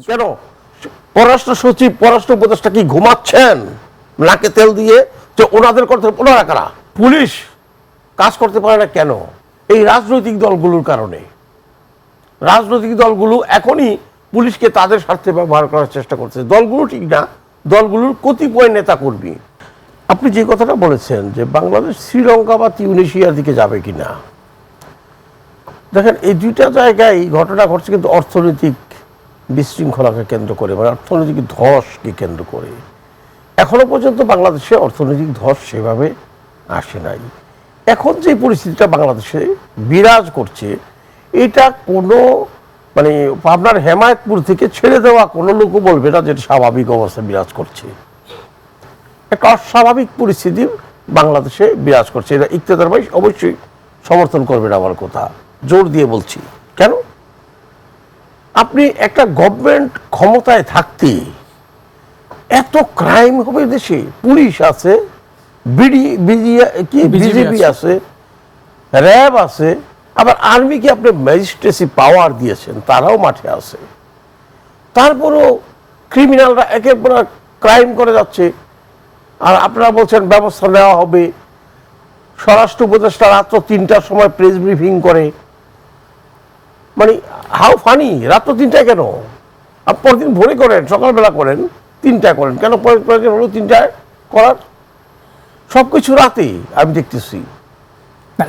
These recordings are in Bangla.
কেন পররাষ্ট্র সচিব পররাষ্ট্র উপদেষ্টা কি ঘুমাচ্ছেন নাকে তেল দিয়ে যে ওনাদের করতে ওনারা কারা? পুলিশ কাজ করতে পারে না কেন? এই রাজনৈতিক দলগুলোর কারণে। রাজনৈতিক দলগুলো এখনই পুলিশকে তাদের স্বার্থে ব্যবহার করার চেষ্টা করছে। দলগুলো ঠিক না, দলগুলোর কতিপয় নেতা কর্মী। আপনি যে কথাটা বলেছেন যে বাংলাদেশ শ্রীলঙ্কা বা তিউনিশিয়ার দিকে যাবে কিনা, দেখেন এই দুইটা জায়গায় ঘটনা ঘটছে কিন্তু অর্থনৈতিক বিশৃঙ্খলাকে কেন্দ্র করে, মানে অর্থনৈতিক ধসকে কেন্দ্র করে। এখনো পর্যন্ত বাংলাদেশে অর্থনৈতিক ধস সেভাবে আসে নাই। এখন যে পরিস্থিতিটা বাংলাদেশে বিরাজ করছে, এটা কোনো মানে আপনার হেমায়তপুর থেকে ছেড়ে দেওয়া কোনো লোকও বলবে না যেটা স্বাভাবিক অবস্থা বিরাজ করছে। একটা অস্বাভাবিক পরিস্থিতি বাংলাদেশে বিরাজ করছে। এটা ইকতেদার ভাই অবশ্যই সমর্থন করবেন আমার কথা, জোর দিয়ে বলছি। কেন? আপনি একটা গভর্নমেন্ট ক্ষমতায় থাকতে এত ক্রাইম হবে দেশে, পুলিশ আছে, বিজেপি আছে, র্যাব আছে, আবার আর্মিকে আপনি ম্যাজিস্ট্রেসি পাওয়ার দিয়েছেন, তারাও মাঠে আছে। তারপরও ক্রিমিনালরা একের পর এক ক্রাইম করে যাচ্ছে, আর আপনারা বলছেন ব্যবস্থা নেওয়া হবে। স্বরাষ্ট্র উপদেষ্টা রাত্র 3টার সময় প্রেস ব্রিফিং করে, মানে হাউ ফানি। রাত্র 3টায় কেন? আপনি পরদিন ভোরে করেন, সকালবেলা করেন, 3টায় করেন কেন? পরের হলো 3টায় করার, সবকিছু রাতে আমি দেখতেছি।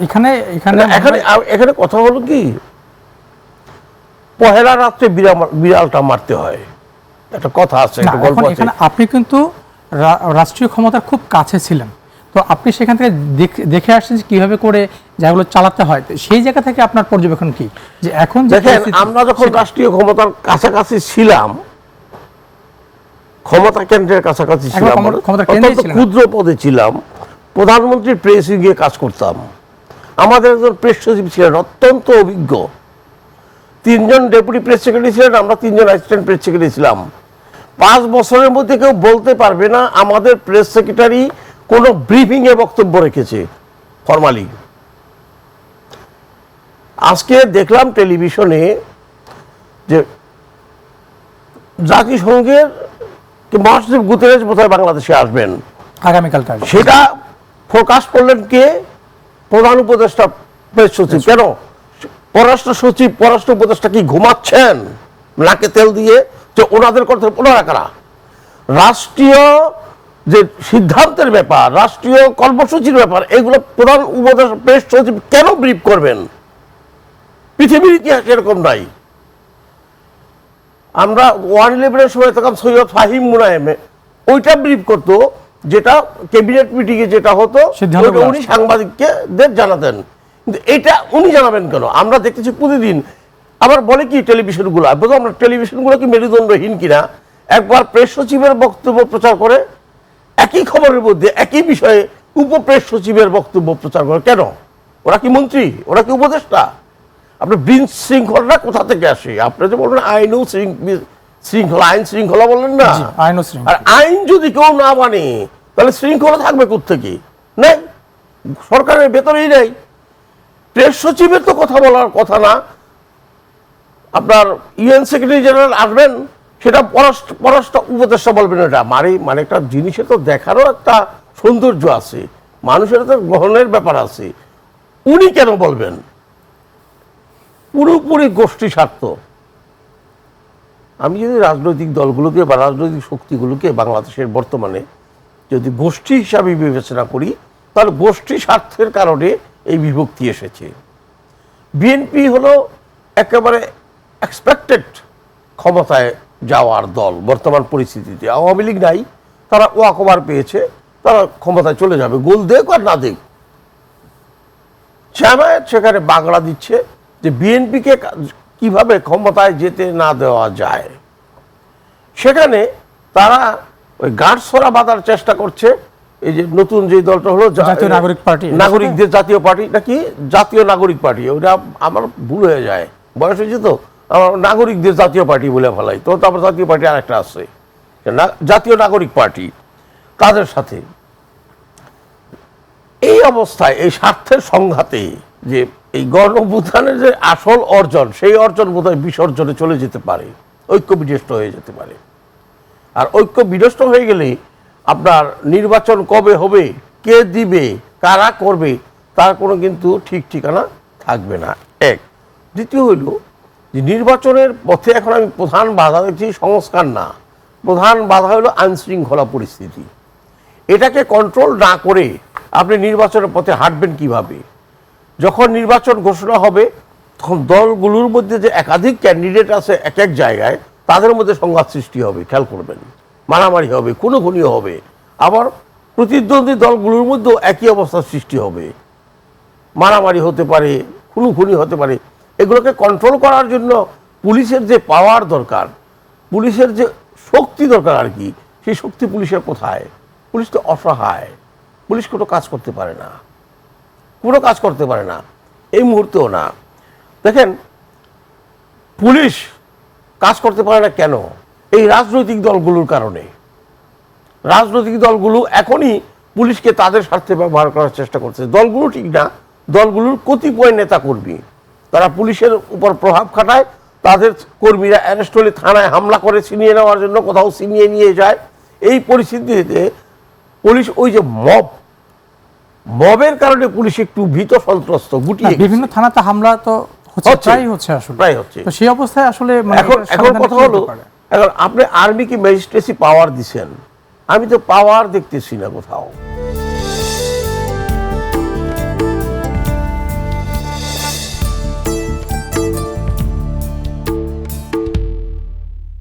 এখানে কথা হলো কি, পহেলা রাত্রে বিড়ালটা মারতে হয়, একটা কথা আছে, একটা গল্প আছে। আপনি কিন্তু রাষ্ট্রীয় ক্ষমতার খুব কাছে ছিলেন, তো আপনি সেখান থেকে দেখে আসছেন কিভাবে করে যেগুলো চালাতে হয়। সেই জায়গা থেকে আপনার পর্যবেক্ষণ কি, যে এখন দেখেন আমরা যখন রাষ্ট্রীয় ক্ষমতার কাছাকাছি ছিলাম, ক্ষমতা কেন্দ্রের কাছাকাছি ছিলাম, ক্ষুদ্র পদে ছিলাম, প্রধানমন্ত্রীর প্রেস উইংয়ে কাজ করতাম। আমাদের একজন প্রেস সচিব ছিলেন অত্যন্ত অভিজ্ঞ, 3জন ডেপুটি প্রেস সেক্রেটারি ছিলেন, আমরা 3জন অ্যাসিস্ট্যান্ট প্রেস সেক্রেটারি ছিলাম। 5 বছরের মধ্যে কেউ বলতে পারবে না আমাদের প্রেস সেক্রেটারি কোনো ব্রিফিংয়ে বক্তব্য রেখেছে ফরমালি। আজকে দেখলাম টেলিভিশনে যে জাতিসংঘের মহাসচিব গুতেরেস বোধহয় বাংলাদেশে আসবেন আগামীকাল, সেটা ফোকাস করলেন কে? প্রধান উপদেষ্টা প্রেস সচিব। কেন পররাষ্ট্র সচিব পররাষ্ট্র উপদেষ্টা কি ঘুমাচ্ছেন নাকে তেল দিয়ে যে ওনাদের করতে ওনারা কারা? রাষ্ট্রীয় যে সিদ্ধান্তের ব্যাপার, রাষ্ট্রীয় কর্মসূচির ব্যাপার, এগুলো প্রধান উপদেষ্টা প্রেস সচিব কেন ব্রিফ করবেন? পৃথিবীর ইতিহাস এরকম নাই। আমরা 111-এর সময় তখন সৈয়দ ফাহিম মুনায়েমে ওইটা ব্রিফ করতো, যেটা ক্যাবিনেট মিটিংয়ে যেটা হতো উনি সাংবাদিককে জানাতেন, কিন্তু এটা উনি জানাবেন কেন? আমরা দেখতেছি প্রতিদিন। আবার বলে কি টেলিভিশনগুলো, বোধহয় আমরা টেলিভিশনগুলো কি মেরুদণ্ডহীন কিনা, একবার প্রেস সচিবের বক্তব্য প্রচার করে, একই খবরের মধ্যে একই বিষয়ে উপপ্রেস সচিবের বক্তব্য প্রচার করে। কেন? ওরা কি মন্ত্রী? ওরা কি উপদেষ্টা? আপনার বিশৃঙ্খলাটা কোথা থেকে আসে? আপনি যে বললেন আইন ও শৃঙ্খলা, আইন শৃঙ্খলা বললেন না, আর আইন যদি কেউ না মানে তাহলে শৃঙ্খলা থাকবে কোত্থেকে? নেই, সরকারের ভেতরেই নেই। প্রেস সচিবের তো কথা বলার কথা না। আপনার ইউএন সেক্রেটারি জেনারেল আসবেন, সেটা পররাষ্ট্র উপদেষ্টা বলবেন। এটা মানে একটা জিনিসের তো দেখারও একটা সৌন্দর্য আছে, মানুষের তো গ্রহণের ব্যাপার আছে। উনি কেন বলবেন? পুরোপুরি গোষ্ঠী স্বার্থ। আমি যদি রাজনৈতিক দলগুলোকে বা রাজনৈতিক শক্তিগুলোকে বাংলাদেশের বর্তমানে যদি গোষ্ঠী হিসাবে বিবেচনা করি, তাহলে গোষ্ঠী স্বার্থের কারণে এই বিভক্তি এসেছে। বিএনপি হলো একেবারে এক্সপেক্টেড ক্ষমতায় যাওয়ার দল বর্তমান পরিস্থিতিতে। আওয়ামী লীগ নাই, তারা ওয়াকওভার পেয়েছে, তারা ক্ষমতায় চলে যাবে, গোল দেখ আর না দেখ। জামায়াত সেখানে বাগড়া দিচ্ছে যে বিএনপিকে কিভাবে ক্ষমতায় যেতে না দেওয়া যায়। সেখানে তারা ওই গাঁটছড়া বাঁধার চেষ্টা করছে। এই যে নতুন যে দলটা হলো জাতীয় নাগরিক পার্টি, নাগরিকদের জাতীয় পার্টি নাকি জাতীয় নাগরিক পার্টি, ওটা আমার ভুল হয়ে যায়, বয়স হয়েছে তো, আমার নাগরিকদের জাতীয় পার্টি বলে ফেলাই। তো তারপর জাতীয় পার্টি আরেকটা আছে, জাতীয় নাগরিক পার্টি, তাদের সাথে এই অবস্থায় এই স্বার্থের সংঘাতে যে এই গণঅভ্যুত্থানের যে আসল অর্জন, সেই অর্জন বোধহয় বিসর্জনে চলে যেতে পারে। ঐক্য বিনষ্ট হয়ে যেতে পারে। আর ঐক্য বিনষ্ট হয়ে গেলে আপনার নির্বাচন কবে হবে, কে দিবে, কারা করবে, তার কোনো কিন্তু ঠিক ঠিকানা থাকবে না। এক। দ্বিতীয় হইল যে নির্বাচনের পথে এখন আমি প্রধান বাধা দেখছি সংস্কার না, প্রধান বাধা হলো আইনশৃঙ্খলা পরিস্থিতি। এটাকে কন্ট্রোল না করে আপনি নির্বাচনের পথে হাঁটবেন কিভাবে? যখন নির্বাচন ঘোষণা হবে তখন দলগুলোর মধ্যে যে একাধিক ক্যান্ডিডেট আছে এক এক জায়গায়, তাদের মধ্যে সংঘাত সৃষ্টি হবে, খেয়াল করবেন, মারামারি হবে, খুনোখুনি হবে, আবার প্রতিদ্বন্দ্বী দলগুলোর মধ্যেও একই অবস্থার সৃষ্টি হবে, মারামারি হতে পারে, খুনোখুনি হতে পারে। এগুলোকে কন্ট্রোল করার জন্য পুলিশের যে পাওয়ার দরকার, পুলিশের যে শক্তি দরকার আর কি, সেই শক্তি পুলিশের কোথায়? পুলিশ তো অসহায়, পুলিশ কোনো কাজ করতে পারে না, কোনো কাজ করতে পারে না, এই মুহূর্তেও না। দেখেন, পুলিশ কাজ করতে পারে না কেন? এই রাজনৈতিক দলগুলোর কারণে। রাজনৈতিক দলগুলো এখনই পুলিশকে তাদের স্বার্থে ব্যবহার করার চেষ্টা করছে। দলগুলো ঠিক না, দলগুলোর কতিপয় নেতা কর্মী তারা পুলিশের উপর প্রভাব খাটায়, তাদের কর্মীরা অ্যারেস্ট হলে থানায় হামলা করে ছিনিয়ে নেওয়ার জন্য কোথাও ছিনিয়ে নিয়ে যায়। এই পরিস্থিতিতে পুলিশ ওই যে মবের কারণে পুলিশ একটু ভীত সন্ত্রস্ত, গুটিয়ে বিভিন্ন থানাতে হামলা তো প্রায় হচ্ছে আসলে, প্রায় হচ্ছে। তো সেই অবস্থায় আসলে এখন কথা হলো, এখন আপনি আর্মিকে ম্যাজিস্ট্রেসি পাওয়ার দিচ্ছেন, আমি তো পাওয়ার দেখতেছি না কোথাও।